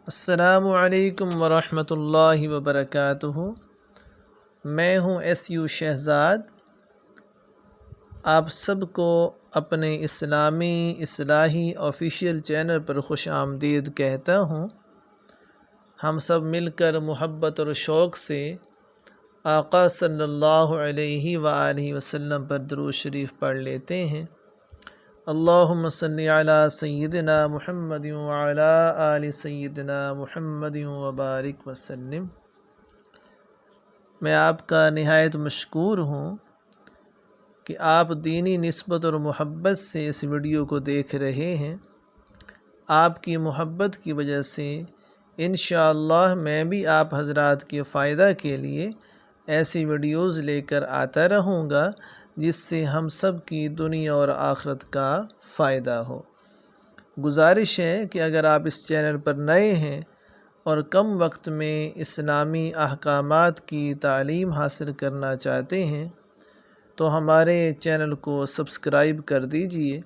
السلام علیکم ورحمۃ اللہ وبرکاتہ۔ میں ہوں شہزاد، آپ سب کو اپنے اسلامی اصلاحی آفیشیل چینل پر خوش آمدید کہتا ہوں۔ ہم سب مل کر محبت اور شوق سے آقا صلی اللہ علیہ وآلہ وسلم پر درود شریف پڑھ لیتے ہیں۔ اللہم صلی علی سیدنا محمد وعلی آل سیدنا محمد وبارک وسلم۔ میں آپ کا نہایت مشکور ہوں کہ آپ دینی نسبت اور محبت سے اس ویڈیو کو دیکھ رہے ہیں۔ آپ کی محبت کی وجہ سے انشاءاللہ میں بھی آپ حضرات کے فائدہ کے لیے ایسی ویڈیوز لے کر آتا رہوں گا جس سے ہم سب کی دنیا اور آخرت کا فائدہ ہو۔ گزارش ہے کہ اگر آپ اس چینل پر نئے ہیں اور کم وقت میں اسلامی احکامات کی تعلیم حاصل کرنا چاہتے ہیں تو ہمارے چینل کو سبسکرائب کر دیجئے،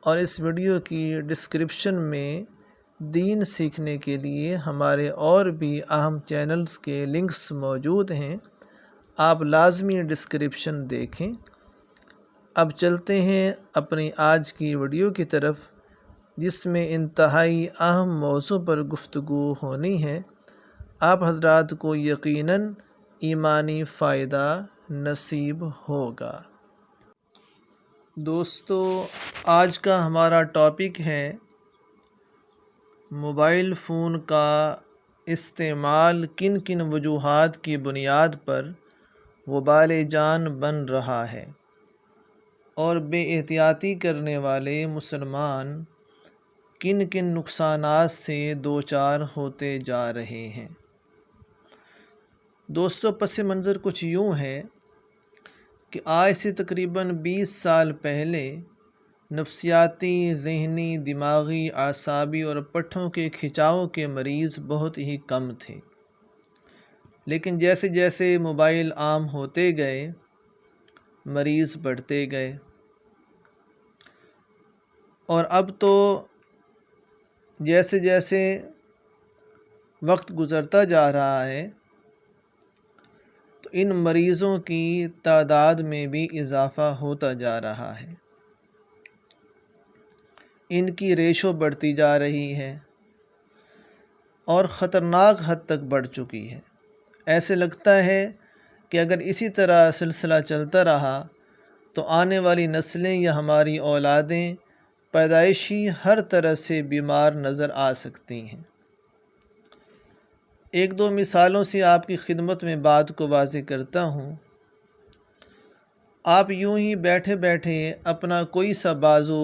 اور اس ویڈیو کی ڈسکرپشن میں دین سیکھنے کے لیے ہمارے اور بھی اہم چینلز کے لنکس موجود ہیں، آپ لازمی ڈسکرپشن دیکھیں۔ اب چلتے ہیں اپنی آج کی ویڈیو کی طرف، جس میں انتہائی اہم موضوع پر گفتگو ہونی ہے۔ آپ حضرات کو یقیناً ایمانی فائدہ نصیب ہوگا۔ دوستو، آج کا ہمارا ٹاپک ہے موبائل فون کا استعمال کن کن وجوہات کی بنیاد پر وبال جان بن رہا ہے، اور بے احتیاطی کرنے والے مسلمان کن کن نقصانات سے دوچار ہوتے جا رہے ہیں۔ دوستو، پس منظر کچھ یوں ہے کہ آج سے تقریباً 20 سال پہلے نفسیاتی، ذہنی، دماغی، اعصابی اور پٹھوں کے کھنچاؤ کے مریض بہت ہی کم تھے، لیکن جیسے جیسے موبائل عام ہوتے گئے مریض بڑھتے گئے، اور اب تو جیسے جیسے وقت گزرتا جا رہا ہے تو ان مریضوں کی تعداد میں بھی اضافہ ہوتا جا رہا ہے، ان کی ریشو بڑھتی جا رہی ہے اور خطرناک حد تک بڑھ چکی ہے۔ ایسے لگتا ہے کہ اگر اسی طرح سلسلہ چلتا رہا تو آنے والی نسلیں یا ہماری اولادیں پیدائشی ہر طرح سے بیمار نظر آ سکتی ہیں۔ ایک دو مثالوں سے آپ کی خدمت میں بات کو واضح کرتا ہوں۔ آپ یوں ہی بیٹھے بیٹھے اپنا کوئی سا بازو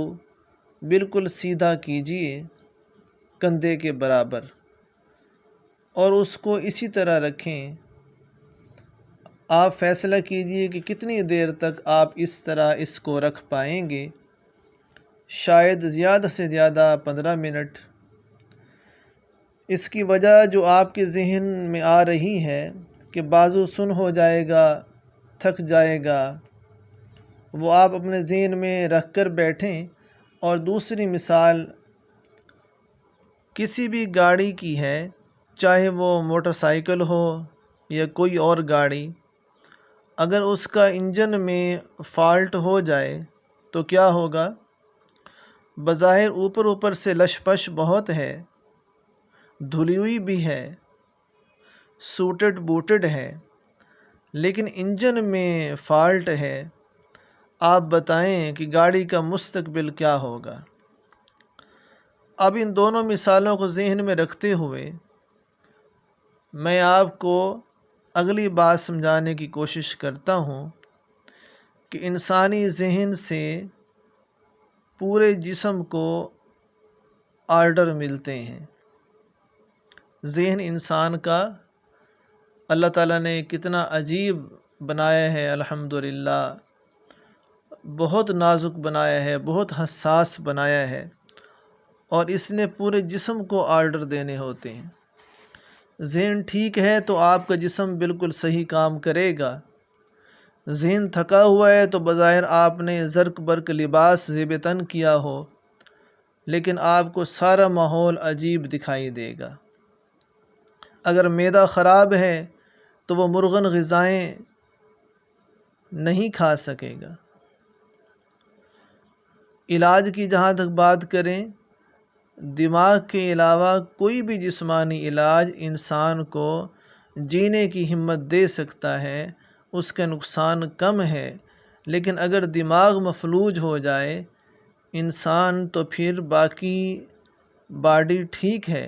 بالکل سیدھا کیجئے کندھے کے برابر، اور اس کو اسی طرح رکھیں۔ آپ فیصلہ کیجئے کہ کتنی دیر تک آپ اس طرح اس کو رکھ پائیں گے۔ شاید زیادہ سے زیادہ 15 منٹ۔ اس کی وجہ جو آپ کے ذہن میں آ رہی ہے کہ بازو سن ہو جائے گا، تھک جائے گا، وہ آپ اپنے ذہن میں رکھ کر بیٹھیں۔ اور دوسری مثال کسی بھی گاڑی کی ہے، چاہے وہ موٹر سائیکل ہو یا کوئی اور گاڑی، اگر اس کا انجن میں فالٹ ہو جائے تو کیا ہوگا؟ بظاہر اوپر اوپر سے لش پش بہت ہے، دھلی ہوئی بھی ہے، سوٹڈ بوٹڈ ہے، لیکن انجن میں فالٹ ہے۔ آپ بتائیں کہ گاڑی کا مستقبل کیا ہوگا؟ اب ان دونوں مثالوں کو ذہن میں رکھتے ہوئے میں آپ کو اگلی بات سمجھانے کی کوشش کرتا ہوں کہ انسانی ذہن سے پورے جسم کو آرڈر ملتے ہیں۔ ذہن انسان کا اللہ تعالیٰ نے کتنا عجیب بنایا ہے، الحمدللہ، بہت نازک بنایا ہے، بہت حساس بنایا ہے، اور اس نے پورے جسم کو آرڈر دینے ہوتے ہیں۔ ذہن ٹھیک ہے تو آپ کا جسم بالکل صحیح کام کرے گا۔ ذہن تھکا ہوا ہے تو بظاہر آپ نے زرق برق لباس زیب تن کیا ہو، لیکن آپ کو سارا ماحول عجیب دکھائی دے گا۔ اگر معدہ خراب ہے تو وہ مرغن غذائیں نہیں کھا سکے گا۔ علاج کی جہاں تک بات کریں، دماغ کے علاوہ کوئی بھی جسمانی علاج انسان کو جینے کی ہمت دے سکتا ہے، اس کا نقصان کم ہے، لیکن اگر دماغ مفلوج ہو جائے انسان تو پھر باقی باڈی ٹھیک ہے،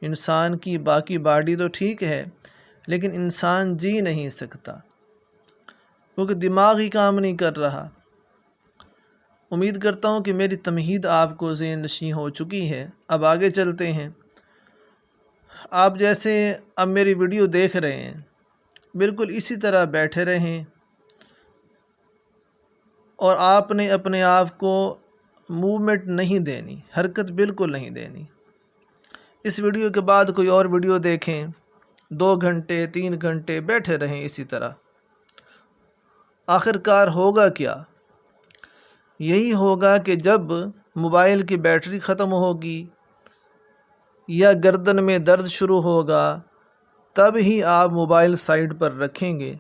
انسان کی باقی باڈی تو ٹھیک ہے لیکن انسان جی نہیں سکتا کیونکہ دماغ ہی کام نہیں کر رہا۔ امید کرتا ہوں کہ میری تمہید آپ کو ذہن نشین ہو چکی ہے۔ اب آگے چلتے ہیں۔ آپ جیسے اب میری ویڈیو دیکھ رہے ہیں بالکل اسی طرح بیٹھے رہیں اور آپ نے اپنے آپ کو موومنٹ نہیں دینی، حرکت بالکل نہیں دینی۔ اس ویڈیو کے بعد کوئی اور ویڈیو دیکھیں، 2 گھنٹے 3 گھنٹے بیٹھے رہیں اسی طرح۔ آخر کار ہوگا کیا؟ یہی ہوگا کہ جب موبائل کی بیٹری ختم ہوگی یا گردن میں درد شروع ہوگا تب ہی آپ موبائل سائڈ پر رکھیں گے۔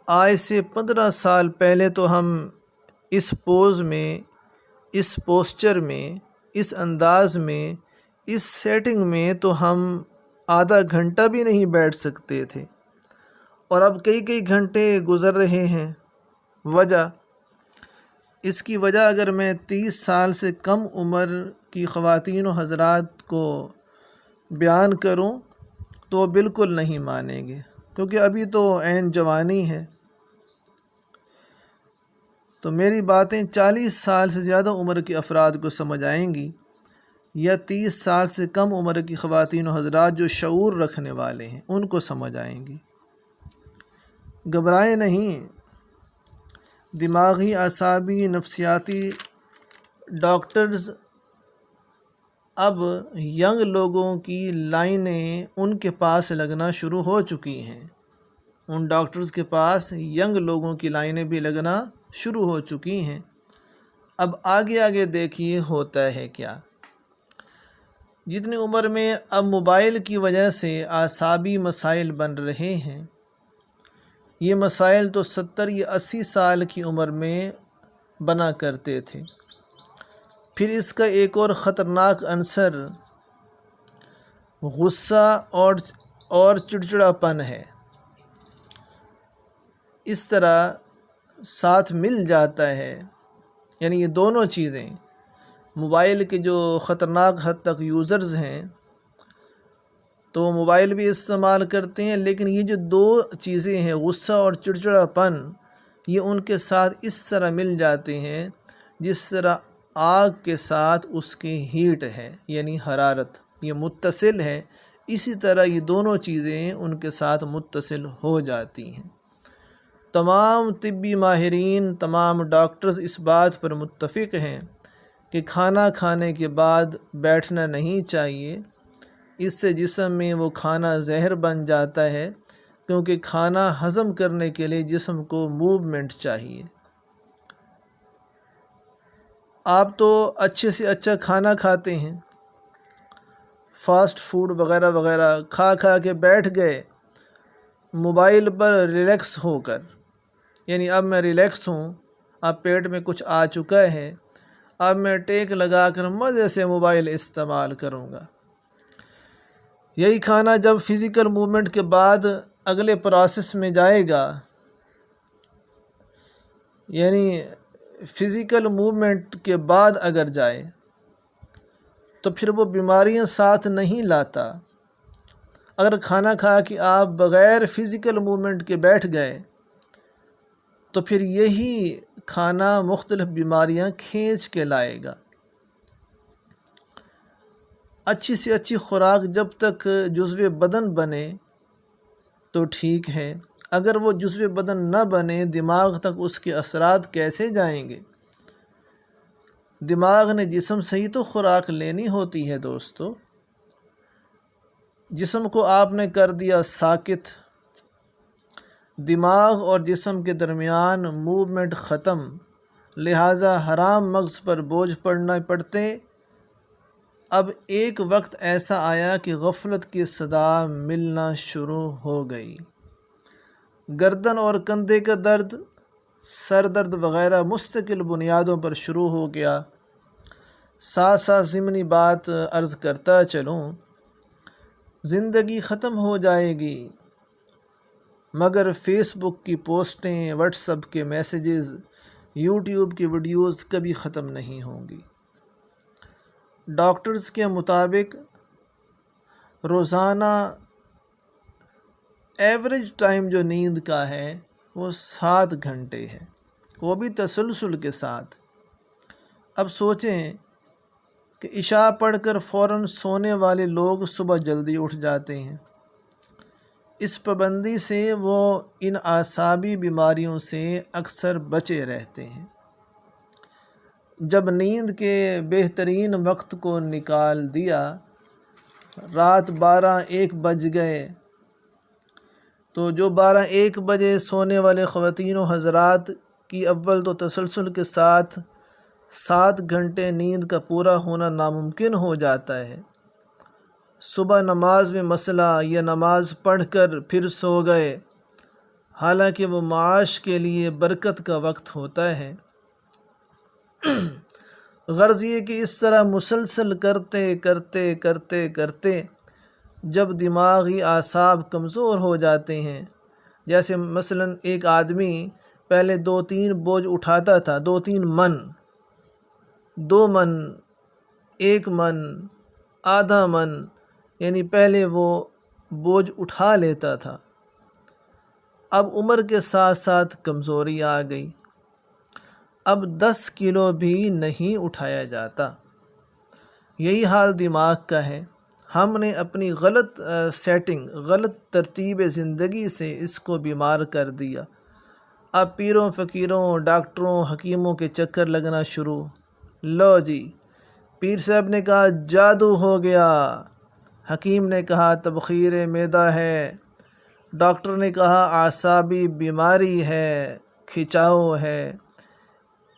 آج سے 15 سال پہلے تو ہم اس پوز میں، اس پوسچر میں، اس انداز میں، اس سیٹنگ میں تو ہم آدھا گھنٹہ بھی نہیں بیٹھ سکتے تھے، اور اب کئی گھنٹے گزر رہے ہیں۔ وجہ، اس کی وجہ اگر میں 30 سال سے کم عمر کی خواتین و حضرات کو بیان کروں تو بالکل نہیں مانیں گے، کیونکہ ابھی تو عین جوانی ہے۔ تو میری باتیں 40 سال سے زیادہ عمر کے افراد کو سمجھ آئیں گی، یا 30 سال سے کم عمر کی خواتین و حضرات جو شعور رکھنے والے ہیں ان کو سمجھ آئیں گی۔ گھبرائیں نہیں، دماغی، اعصابی، نفسیاتی ڈاکٹرز اب ینگ لوگوں کی لائنیں ان کے پاس لگنا شروع ہو چکی ہیں۔ ان ڈاکٹرز کے پاس ینگ لوگوں کی لائنیں بھی لگنا شروع ہو چکی ہیں۔ اب آگے دیکھیے ہوتا ہے کیا۔ جتنی عمر میں اب موبائل کی وجہ سے اعصابی مسائل بن رہے ہیں، یہ مسائل تو 70 یا 80 سال کی عمر میں بنا کرتے تھے۔ پھر اس کا ایک اور خطرناک عنصر غصہ اور چڑچڑاپن ہے۔ اس طرح ساتھ مل جاتا ہے، یعنی یہ دونوں چیزیں، موبائل کے جو خطرناک حد تک یوزرز ہیں تو وہ موبائل بھی استعمال کرتے ہیں، لیکن یہ جو 2 چیزیں ہیں غصہ اور چڑچڑاپن، یہ ان کے ساتھ اس طرح مل جاتے ہیں جس طرح آگ کے ساتھ اس کی ہیٹ ہے، یعنی حرارت، یہ متصل ہے۔ اسی طرح یہ دونوں چیزیں ان کے ساتھ متصل ہو جاتی ہیں۔ تمام طبی ماہرین، تمام ڈاکٹرز اس بات پر متفق ہیں کہ کھانا کھانے کے بعد بیٹھنا نہیں چاہیے، اس سے جسم میں وہ کھانا زہر بن جاتا ہے، کیونکہ کھانا ہضم کرنے کے لیے جسم کو موومنٹ چاہیے۔ آپ تو اچھے سے اچھا کھانا کھاتے ہیں، فاسٹ فوڈ وغیرہ وغیرہ کھا کے بیٹھ گئے موبائل پر ریلیکس ہو کر، یعنی اب میں ریلیکس ہوں، اب پیٹ میں کچھ آ چکا ہے، اب میں ٹیک لگا کر مزے سے موبائل استعمال کروں گا۔ یہی کھانا جب فزیکل موومنٹ کے بعد اگلے پروسیس میں جائے گا، یعنی فزیکل موومنٹ کے بعد اگر جائے تو پھر وہ بیماریاں ساتھ نہیں لاتا۔ اگر کھانا کھا کے آپ بغیر فزیکل موومنٹ کے بیٹھ گئے تو پھر یہی کھانا مختلف بیماریاں کھینچ کے لائے گا۔ اچھی سے اچھی خوراک جب تک جزو بدن بنے تو ٹھیک ہے، اگر وہ جزو بدن نہ بنے دماغ تک اس کے اثرات کیسے جائیں گے؟ دماغ نے جسم سے ہی تو خوراک لینی ہوتی ہے دوستو۔ جسم کو آپ نے کر دیا ساکت، دماغ اور جسم کے درمیان موومنٹ ختم، لہٰذا حرام مغز پر بوجھ پڑتے اب ایک وقت ایسا آیا کہ غفلت کی صدا ملنا شروع ہو گئی، گردن اور کندھے کا درد، سر درد وغیرہ مستقل بنیادوں پر شروع ہو گیا۔ ساتھ ساتھ ضمنی بات عرض کرتا چلوں، زندگی ختم ہو جائے گی مگر فیس بک کی پوسٹیں، واٹس ایپ کے میسیجز، یوٹیوب کی ویڈیوز کبھی ختم نہیں ہوں گی۔ ڈاکٹرز کے مطابق روزانہ ایوریج ٹائم جو نیند کا ہے وہ 7 گھنٹے ہے، وہ بھی تسلسل کے ساتھ۔ اب سوچیں کہ عشاء پڑھ کر فوراً سونے والے لوگ صبح جلدی اٹھ جاتے ہیں۔ اس پابندی سے وہ ان اعصابی بیماریوں سے اکثر بچے رہتے ہیں۔ جب نیند کے بہترین وقت کو نکال دیا، رات 12-1 بج گئے، تو جو 12-1 بجے سونے والے خواتین و حضرات کی اول تو تسلسل کے ساتھ 7 گھنٹے نیند کا پورا ہونا ناممکن ہو جاتا ہے۔ صبح نماز میں مسئلہ یا نماز پڑھ کر پھر سو گئے، حالانکہ وہ معاش کے لیے برکت کا وقت ہوتا ہے۔ غرض یہ کہ اس طرح مسلسل کرتے کرتے کرتے کرتے جب دماغی اعصاب کمزور ہو جاتے ہیں، جیسے مثلاً ایک آدمی پہلے 2-3 بوجھ اٹھاتا تھا، 2-3 من، 2 من، 1 من، آدھا من، یعنی پہلے وہ بوجھ اٹھا لیتا تھا، اب عمر کے ساتھ ساتھ کمزوری آ گئی، اب 10 کلو بھی نہیں اٹھایا جاتا۔ یہی حال دماغ کا ہے۔ ہم نے اپنی غلط سیٹنگ، غلط ترتیب زندگی سے اس کو بیمار کر دیا۔ اب پیروں فقیروں، ڈاکٹروں، حکیموں کے چکر لگنا شروع۔ لو جی، پیر صاحب نے کہا جادو ہو گیا، حکیم نے کہا تبخیر معدہ ہے، ڈاکٹر نے کہا اعصابی بیماری ہے، کھچاؤ ہے۔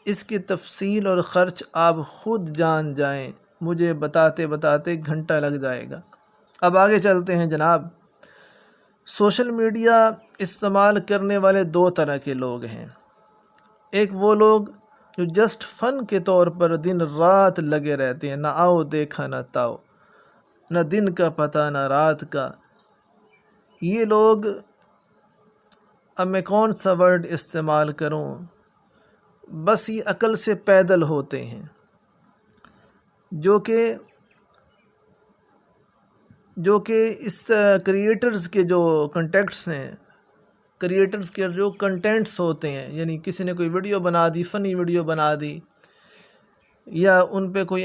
اس کی تفصیل اور خرچ آپ خود جان جائیں، مجھے بتاتے بتاتے گھنٹہ لگ جائے گا۔ اب آگے چلتے ہیں جناب۔ سوشل میڈیا استعمال کرنے والے 2 طرح کے لوگ ہیں۔ ایک وہ لوگ جو جسٹ فن کے طور پر دن رات لگے رہتے ہیں، نہ آؤ دیکھا نہ تاؤ، نہ دن کا پتہ نہ رات کا۔ یہ لوگ، اب میں کون سا ورڈ استعمال کروں، بس یہ عقل سے پیدل ہوتے ہیں، جو کہ اس کریٹرز کے جو کنٹیکٹس ہیں، کریٹرز کے جو کنٹینٹس ہوتے ہیں، یعنی کسی نے کوئی ویڈیو بنا دی، فنی ویڈیو بنا دی، یا ان پہ کوئی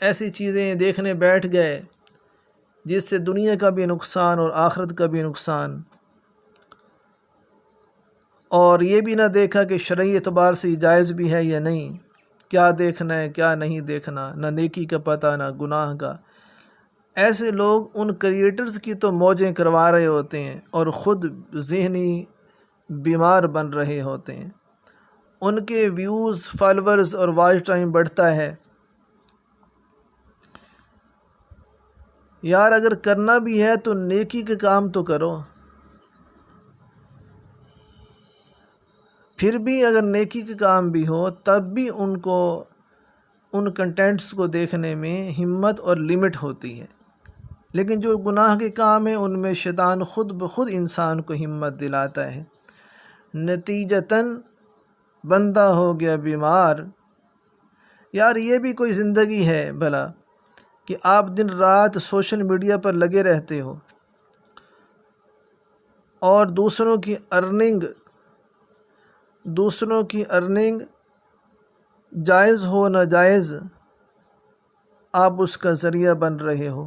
ایسی چیزیں دیکھنے بیٹھ گئے جس سے دنیا کا بھی نقصان اور آخرت کا بھی نقصان، اور یہ بھی نہ دیکھا کہ شرعی اعتبار سے جائز بھی ہے یا نہیں، کیا دیکھنا ہے کیا نہیں دیکھنا، نہ نیکی کا پتہ نہ گناہ کا۔ ایسے لوگ ان کریٹرز کی تو موجیں کروا رہے ہوتے ہیں اور خود ذہنی بیمار بن رہے ہوتے ہیں۔ ان کے ویوز، فالورز اور واچ ٹائم بڑھتا ہے۔ یار اگر کرنا بھی ہے تو نیکی کے کام تو کرو۔ پھر بھی اگر نیکی کے کام بھی ہو تب بھی ان کنٹینٹس کو دیکھنے میں ہمت اور لمٹ ہوتی ہے، لیکن جو گناہ کے کام ہیں ان میں شیطان خود بخود انسان کو ہمت دلاتا ہے، نتیجتاً بندہ ہو گیا بیمار۔ یار یہ بھی کوئی زندگی ہے بھلا کہ آپ دن رات سوشل میڈیا پر لگے رہتے ہو اور دوسروں کی ارننگ جائز ہو ناجائز آپ اس کا ذریعہ بن رہے ہو۔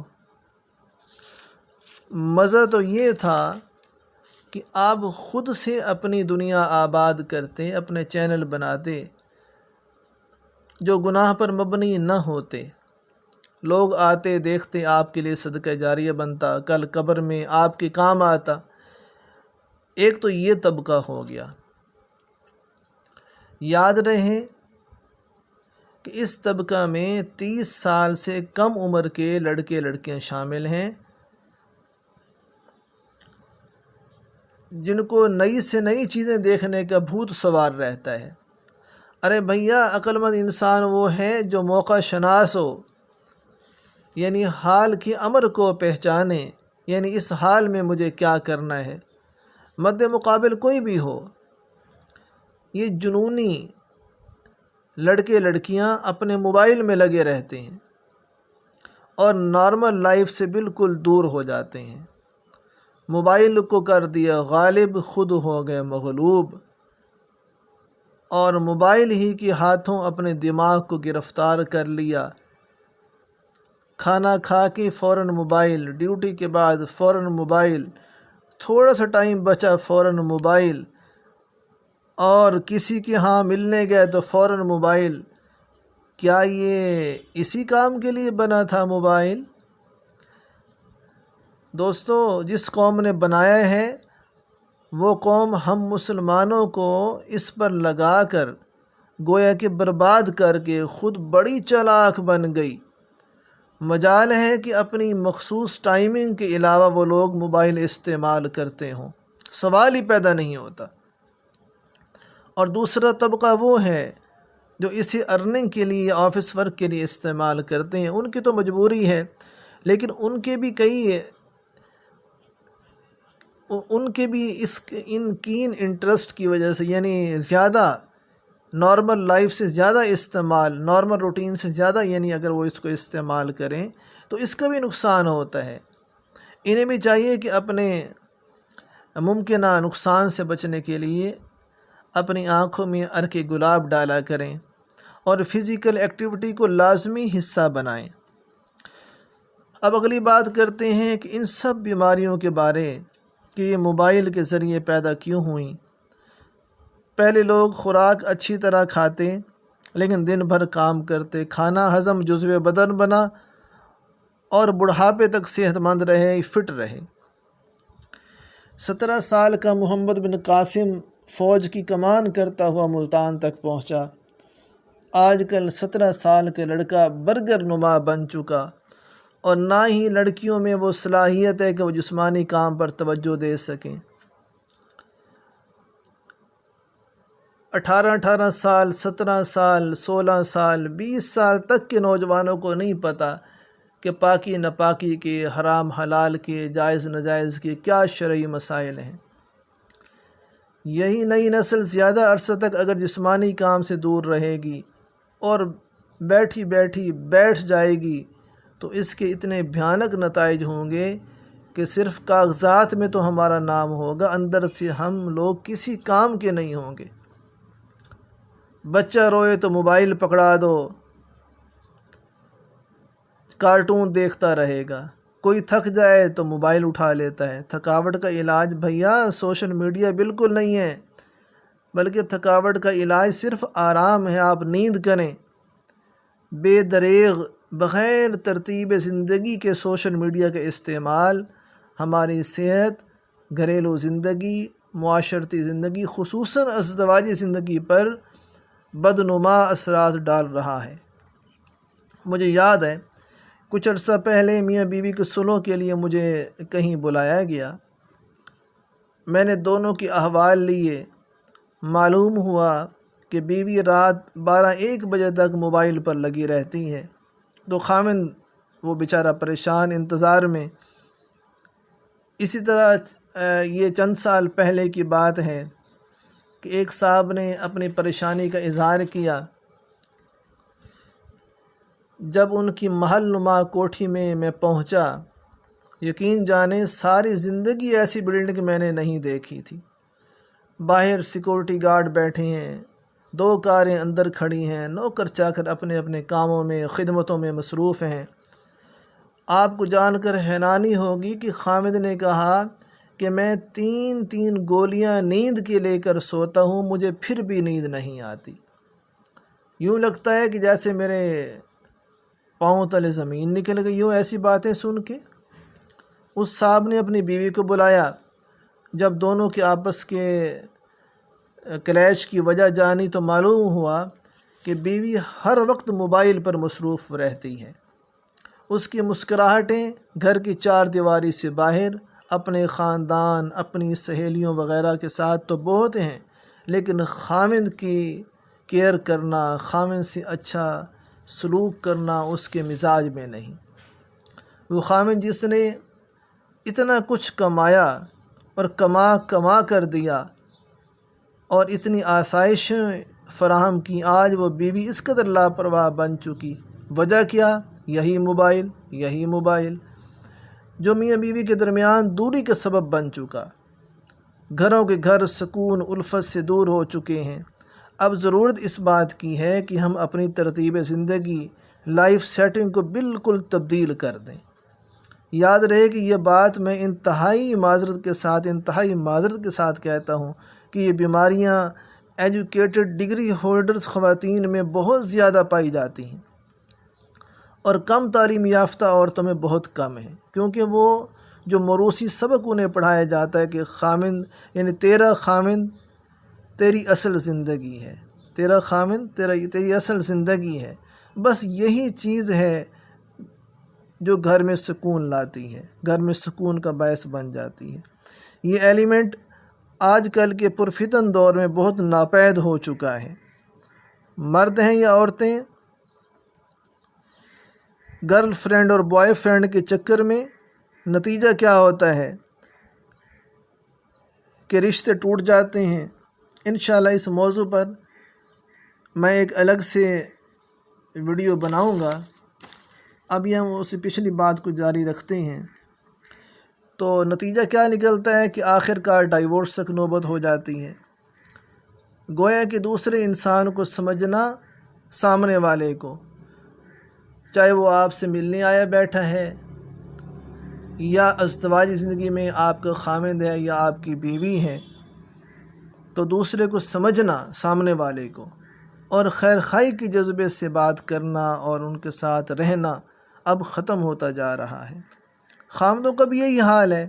مزہ تو یہ تھا کہ آپ خود سے اپنی دنیا آباد کرتے، اپنے چینل بناتے جو گناہ پر مبنی نہ ہوتے، لوگ آتے دیکھتے، آپ کے لیے صدقہ جاریہ بنتا، کل قبر میں آپ کے کام آتا۔ ایک تو یہ طبقہ ہو گیا۔ یاد رہے کہ اس طبقہ میں 30 سال سے کم عمر کے لڑکے لڑکیاں شامل ہیں، جن کو نئی سے نئی چیزیں دیکھنے کا بھوت سوار رہتا ہے۔ ارے بھیا، عقل مند انسان وہ ہے جو موقع شناس ہو، یعنی حال کے امر کو پہچانے، یعنی اس حال میں مجھے کیا کرنا ہے۔ مد مقابل کوئی بھی ہو، یہ جنونی لڑکے لڑکیاں اپنے موبائل میں لگے رہتے ہیں اور نارمل لائف سے بالکل دور ہو جاتے ہیں۔ موبائل کو کر دیا غالب، خود ہو گئے مغلوب، اور موبائل ہی کے ہاتھوں اپنے دماغ کو گرفتار کر لیا۔ کھانا کھا کے فوراً موبائل، ڈیوٹی کے بعد فوراً موبائل، تھوڑا سا ٹائم بچا فوراً موبائل، اور کسی کے ہاں ملنے گئے تو فوراً موبائل۔ کیا یہ اسی کام کے لیے بنا تھا موبائل؟ دوستو، جس قوم نے بنایا ہے وہ قوم ہم مسلمانوں کو اس پر لگا کر گویا کہ برباد کر کے خود بڑی چالاک بن گئی۔ مجال ہے کہ اپنی مخصوص ٹائمنگ کے علاوہ وہ لوگ موبائل استعمال کرتے ہوں، سوال ہی پیدا نہیں ہوتا۔ اور دوسرا طبقہ وہ ہے جو اسی ارننگ کے لیے، آفس ورک کے لیے استعمال کرتے ہیں۔ ان کی تو مجبوری ہے، لیکن ان کے بھی ان کین انٹرسٹ کی وجہ سے، یعنی زیادہ نارمل لائف سے زیادہ استعمال، نارمل روٹین سے زیادہ، یعنی اگر وہ اس کو استعمال کریں تو اس کا بھی نقصان ہوتا ہے۔ انہیں بھی چاہیے کہ اپنے ممکنہ نقصان سے بچنے کے لیے اپنی آنکھوں میں عرق گلاب ڈالا کریں اور فزیکل ایکٹیویٹی کو لازمی حصہ بنائیں۔ اب اگلی بات کرتے ہیں کہ ان سب بیماریوں کے بارے کہ یہ موبائل کے ذریعے پیدا کیوں ہوئیں۔ پہلے لوگ خوراک اچھی طرح کھاتے لیکن دن بھر کام کرتے، کھانا ہضم جزو بدن بنا اور بڑھاپے تک صحت مند رہے، فٹ رہے۔ 17 سال کا محمد بن قاسم فوج کی کمان کرتا ہوا ملتان تک پہنچا۔ آج کل 17 سال کا لڑکا برگر نما بن چکا، اور نہ ہی لڑکیوں میں وہ صلاحیت ہے کہ وہ جسمانی کام پر توجہ دے سکیں۔ 18 سال، 17 سال، 16 سال، 20 سال تک کے نوجوانوں کو نہیں پتہ کہ پاکی ناپاکی کے، حرام حلال کے، جائز ناجائز کے کیا شرعی مسائل ہیں۔ یہی نئی نسل زیادہ عرصہ تک اگر جسمانی کام سے دور رہے گی اور بیٹھی بیٹھ جائے گی تو اس کے اتنے بھیانک نتائج ہوں گے کہ صرف کاغذات میں تو ہمارا نام ہوگا، اندر سے ہم لوگ کسی کام کے نہیں ہوں گے۔ بچہ روئے تو موبائل پکڑا دو، کارٹون دیکھتا رہے گا۔ کوئی تھک جائے تو موبائل اٹھا لیتا ہے۔ تھکاوٹ کا علاج بھیا سوشل میڈیا بالکل نہیں ہے، بلکہ تھکاوٹ کا علاج صرف آرام ہے۔ آپ نیند کریں۔ بے دریغ، بغیر ترتیب زندگی کے سوشل میڈیا کا استعمال ہماری صحت، گھریلو زندگی، معاشرتی زندگی، خصوصاً ازدواجی زندگی پر بدنما اثرات ڈال رہا ہے۔ مجھے یاد ہے کچھ عرصہ پہلے میاں بیوی کے صلح کے لیے مجھے کہیں بلایا گیا۔ میں نے دونوں کی احوال لیے۔ معلوم ہوا کہ بیوی رات 12-1 بجے تک موبائل پر لگی رہتی ہے، تو خاوند وہ بیچارہ پریشان انتظار میں۔ اسی طرح یہ چند سال پہلے کی بات ہے کہ ایک صاحب نے اپنی پریشانی کا اظہار کیا۔ جب ان کی محل نما کوٹھی میں پہنچا، یقین جانیں ساری زندگی ایسی بلڈنگ میں نے نہیں دیکھی تھی۔ باہر سیکورٹی گارڈ بیٹھے ہیں، 2 کاریں اندر کھڑی ہیں، نوکر چاکر اپنے اپنے کاموں میں، خدمتوں میں مصروف ہیں۔ آپ کو جان کر حیرانی ہوگی کہ خامد نے کہا کہ میں 3 گولیاں نیند کے لے کر سوتا ہوں، مجھے پھر بھی نیند نہیں آتی۔ یوں لگتا ہے کہ جیسے میرے پاؤں تلے زمین نکل گئی ہو۔ ایسی باتیں سن کے اس صاحب نے اپنی بیوی کو بلایا۔ جب دونوں کے آپس کے کلیش کی وجہ جانی تو معلوم ہوا کہ بیوی ہر وقت موبائل پر مصروف رہتی ہے۔ اس کی مسکراہٹیں گھر کی چار دیواری سے باہر اپنے خاندان، اپنی سہیلیوں وغیرہ کے ساتھ تو بہت ہیں، لیکن خامند کی کیئر کرنا، خامند سے اچھا سلوک کرنا اس کے مزاج میں نہیں۔ وہ خامند جس نے اتنا کچھ کمایا اور کما کر دیا اور اتنی آسائشیں فراہم کی، آج وہ بیوی اس قدر لاپرواہ بن چکی۔ وجہ کیا؟ یہی موبائل جو میاں بیوی کے درمیان دوری کے سبب بن چکا۔ گھروں کے گھر سکون الفت سے دور ہو چکے ہیں۔ اب ضرورت اس بات کی ہے کہ ہم اپنی ترتیب زندگی، لائف سیٹنگ کو بالکل تبدیل کر دیں۔ یاد رہے کہ یہ بات میں انتہائی معذرت کے ساتھ کہتا ہوں کہ یہ بیماریاں ایجوکیٹڈ ڈگری ہولڈرز خواتین میں بہت زیادہ پائی جاتی ہیں اور کم تعلیم یافتہ عورتوں میں بہت کم ہیں، کیونکہ وہ جو موروثی سبق انہیں پڑھایا جاتا ہے کہ خامند یعنی تیرا خامند تیری اصل زندگی ہے، تیرا خامند تیری اصل زندگی ہے، بس یہی چیز ہے جو گھر میں سکون لاتی ہے، گھر میں سکون کا باعث بن جاتی ہے۔ یہ ایلیمنٹ آج کل کے پرفتن دور میں بہت ناپید ہو چکا ہے۔ مرد ہیں یا عورتیں، گرل فرینڈ اور بوائے فرینڈ کے چکر میں نتیجہ کیا ہوتا ہے کہ رشتے ٹوٹ جاتے ہیں۔ انشاءاللہ اس موضوع پر میں ایک الگ سے ویڈیو بناؤں گا۔ ابھی ہم اس پچھلی بات کو جاری رکھتے ہیں۔ تو نتیجہ کیا نکلتا ہے کہ آخر کار ڈائیورس تک نوبت ہو جاتی ہے۔ گویا کہ دوسرے انسان کو سمجھنا، سامنے والے کو، چاہے وہ آپ سے ملنے آیا بیٹھا ہے یا ازدواجی زندگی میں آپ کا خامند ہے یا آپ کی بیوی ہے، تو دوسرے کو سمجھنا، سامنے والے کو، اور خیر خواہی کے جذبے سے بات کرنا اور ان کے ساتھ رہنا اب ختم ہوتا جا رہا ہے۔ خامدوں کا بھی یہی حال ہے۔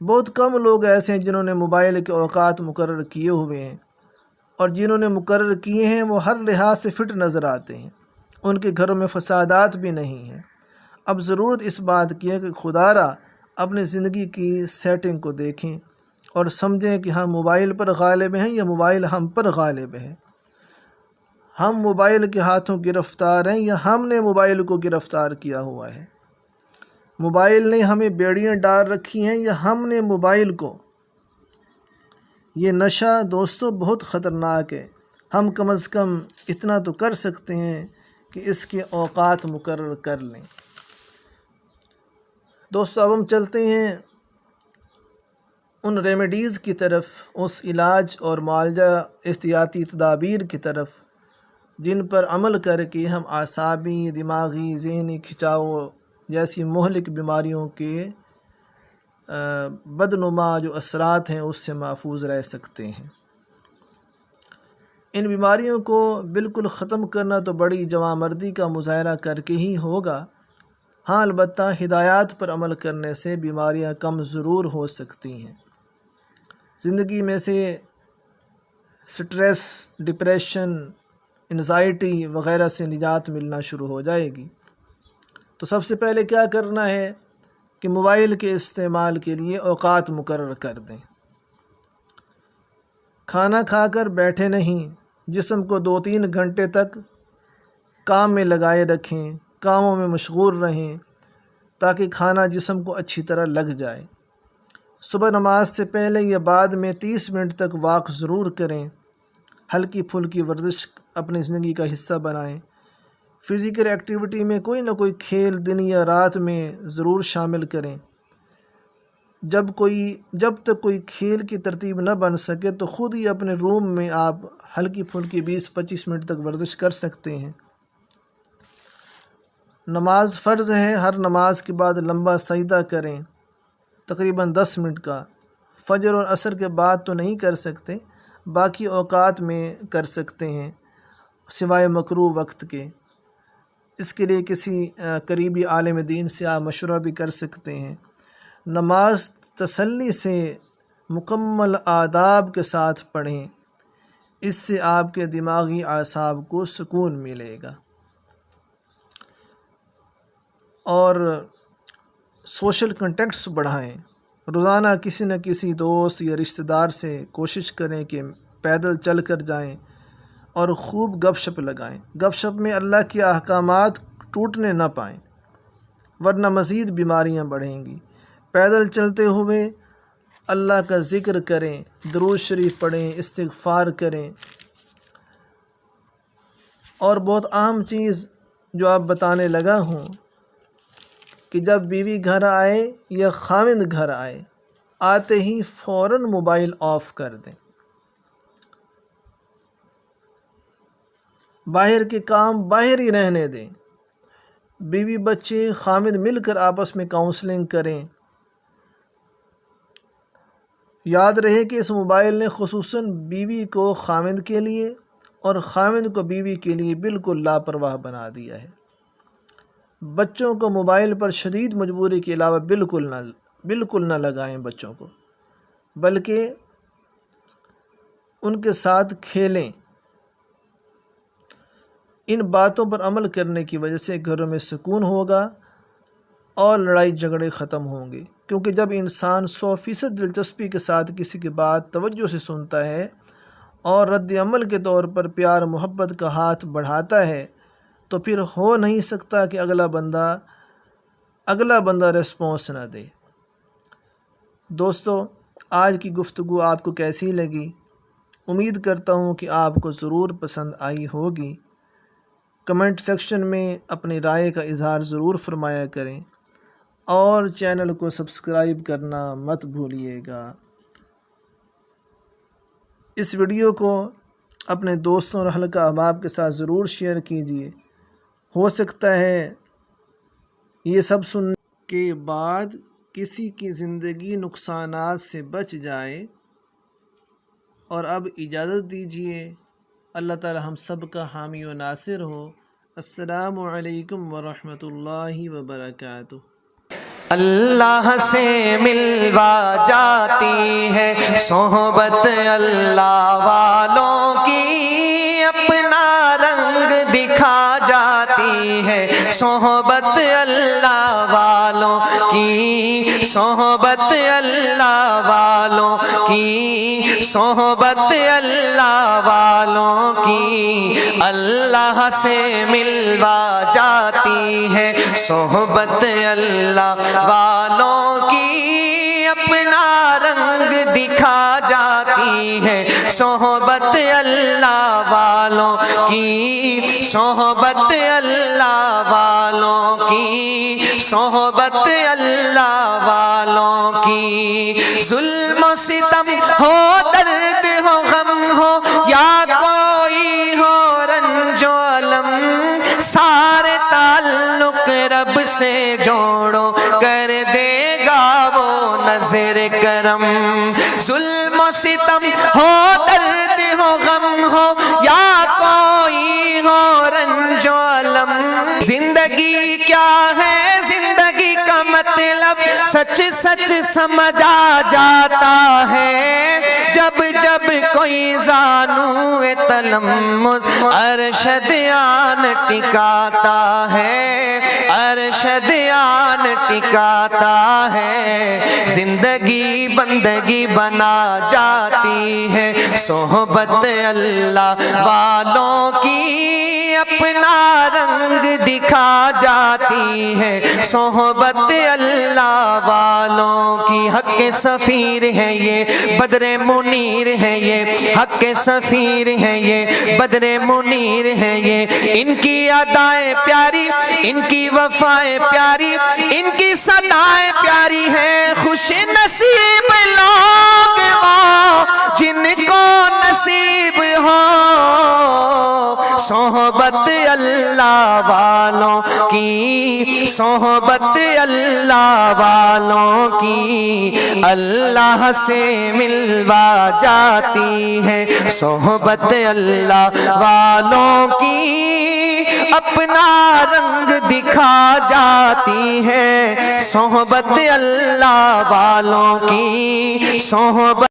بہت کم لوگ ایسے ہیں جنہوں نے موبائل کے اوقات مقرر کیے ہوئے ہیں، اور جنہوں نے مقرر کیے ہیں وہ ہر لحاظ سے فٹ نظر آتے ہیں، ان کے گھروں میں فسادات بھی نہیں ہیں۔ اب ضرورت اس بات کی ہے کہ خدا را اپنی زندگی کی سیٹنگ کو دیکھیں اور سمجھیں کہ ہم موبائل پر غالب ہیں یا موبائل ہم پر غالب ہے۔ ہم موبائل کے ہاتھوں گرفتار ہیں یا ہم نے موبائل کو گرفتار کیا ہوا ہے۔ موبائل نے ہمیں بیڑیاں ڈال رکھی ہیں یا ہم نے موبائل کو۔ یہ نشہ دوستو بہت خطرناک ہے۔ ہم کم از کم اتنا تو کر سکتے ہیں کہ اس کے اوقات مقرر کر لیں۔ دوستو اب ہم چلتے ہیں ان ریمیڈیز کی طرف، اس علاج اور معالجہ احتیاطی تدابیر کی طرف جن پر عمل کر کے ہم اعصابی، دماغی، ذہنی کھنچاؤ جیسی مہلک بیماریوں کے بدنما جو اثرات ہیں اس سے محفوظ رہ سکتے ہیں۔ ان بیماریوں کو بالکل ختم کرنا تو بڑی جوانمردی کا مظاہرہ کر کے ہی ہوگا۔ ہاں البتہ ہدایات پر عمل کرنے سے بیماریاں کم ضرور ہو سکتی ہیں۔ زندگی میں سے سٹریس، ڈپریشن، انزائٹی وغیرہ سے نجات ملنا شروع ہو جائے گی۔ تو سب سے پہلے کیا کرنا ہے کہ موبائل کے استعمال کے لیے اوقات مقرر کر دیں۔ کھانا کھا کر بیٹھے نہیں، جسم کو 2-3 گھنٹے تک کام میں لگائے رکھیں، کاموں میں مشغول رہیں تاکہ کھانا جسم کو اچھی طرح لگ جائے۔ صبح نماز سے پہلے یا بعد میں 30 منٹ تک واک ضرور کریں۔ ہلکی پھلکی ورزش اپنی زندگی کا حصہ بنائیں۔ فزیکل ایکٹیویٹی میں کوئی نہ کوئی کھیل دن یا رات میں ضرور شامل کریں۔ جب تک کوئی کھیل کی ترتیب نہ بن سکے تو خود ہی اپنے روم میں آپ ہلکی پھلکی 20-25 منٹ تک ورزش کر سکتے ہیں۔ نماز فرض ہے، ہر نماز کے بعد لمبا سجدہ کریں، تقریباً 10 منٹ کا۔ فجر اور عصر کے بعد تو نہیں کر سکتے، باقی اوقات میں کر سکتے ہیں سوائے مکروہ وقت کے۔ اس کے لیے کسی قریبی عالم دین سے آپ مشورہ بھی کر سکتے ہیں۔ نماز تسلی سے مکمل آداب کے ساتھ پڑھیں۔ اس سے آپ کے دماغی اعصاب کو سکون ملے گا۔ اور سوشل کنٹیکٹس بڑھائیں، روزانہ کسی نہ کسی دوست یا رشتہ دار سے کوشش کریں کہ پیدل چل کر جائیں اور خوب گپ شپ لگائیں۔ گپ شپ میں اللہ کے احکامات ٹوٹنے نہ پائیں، ورنہ مزید بیماریاں بڑھیں گی۔ پیدل چلتے ہوئے اللہ کا ذکر کریں، درود شریف پڑھیں، استغفار کریں۔ اور بہت اہم چیز جو آپ بتانے لگا ہوں کہ جب بیوی گھر آئے یا خاوند گھر آئے، آتے ہی فوراً موبائل آف کر دیں۔ باہر کے کام باہر ہی رہنے دیں۔ بیوی بچے خاوند مل کر آپس میں کاؤنسلنگ کریں۔ یاد رہے کہ اس موبائل نے خصوصاً بیوی کو خاوند کے لیے اور خاوند کو بیوی کے لیے بالکل لاپرواہ بنا دیا ہے۔ بچوں کو موبائل پر شدید مجبوری کے علاوہ بالکل نہ لگائیں بچوں کو، بلکہ ان کے ساتھ کھیلیں۔ ان باتوں پر عمل کرنے کی وجہ سے گھروں میں سکون ہوگا اور لڑائی جھگڑے ختم ہوں گے، کیونکہ جب انسان 100% دلچسپی کے ساتھ کسی کی بات توجہ سے سنتا ہے اور رد عمل کے طور پر پیار محبت کا ہاتھ بڑھاتا ہے تو پھر ہو نہیں سکتا کہ اگلا بندہ ریسپانس نہ دے۔ دوستو، آج کی گفتگو آپ کو کیسی لگی؟ امید کرتا ہوں کہ آپ کو ضرور پسند آئی ہوگی۔ کمنٹ سیکشن میں اپنی رائے کا اظہار ضرور فرمایا کریں اور چینل کو سبسکرائب کرنا مت بھولیے گا۔ اس ویڈیو کو اپنے دوستوں اور حلقہ احباب کے ساتھ ضرور شیئر کیجیے۔ ہو سکتا ہے یہ سب سننے کے بعد کسی کی زندگی نقصانات سے بچ جائے۔ اور اب اجازت دیجیے، اللہ تعالی ہم سب کا حامی و ناصر ہو۔ السلام علیکم ورحمۃ اللہ وبرکاتہ۔ اللہ سے ملوا جاتی ہے صحبت اللہ والوں کی، اپنا رنگ دکھا جاتی ہے صحبت اللہ والوں کی، صحبت اللہ والوں کی، صحبت اللہ والوں کی، اللہ سے ملوا جاتی ہے صحبت اللہ والوں کی، اپنا رنگ دکھا جاتی ہے صحبت اللہ والوں کی، صحبت اللہ والوں کی، صحبت اللہ والوں کی۔ ظلم و ستم ہو، درد ہو، غم ہو، یا کوئی ہو رنج و الم، سارے تعلق رب سے جوڑو، کر دے گا وہ نظر کرم۔ ظلم و ستم ہو، درد ہو، غم ہو، یا کوئی ہو رنج و الم، زندگی کیا ہے، زندگی کا مطلب سچ سچ سمجھا جاتا ہے، جب جب کوئی زانو تلمس ارشد آن ٹکاتا ہے، ارشد آن ٹکاتا ہے، زندگی بندگی بنا جاتی ہے صحبت اللہ والوں کی، اپنا رنگ دکھا جاتی ہے صحبت اللہ والوں کی۔ حق سفیر ہے یہ، بدر منیر ہے یہ، حق سفیر ہے یہ، بدر منیر ہے یہ، ان کی ادائیں پیاری، ان کی وفائیں پیاری، ان کی صدائیں پیاری ہیں، خوش نصیب لوگ وہ جن کو نصیب ہو صحبت اللہ والوں کی، صحبت اللہ والوں کی، اللہ سے ملوا جاتی ہے صحبت اللہ والوں کی، اپنا رنگ دکھا جاتی ہے صحبت اللہ والوں کی، صحبت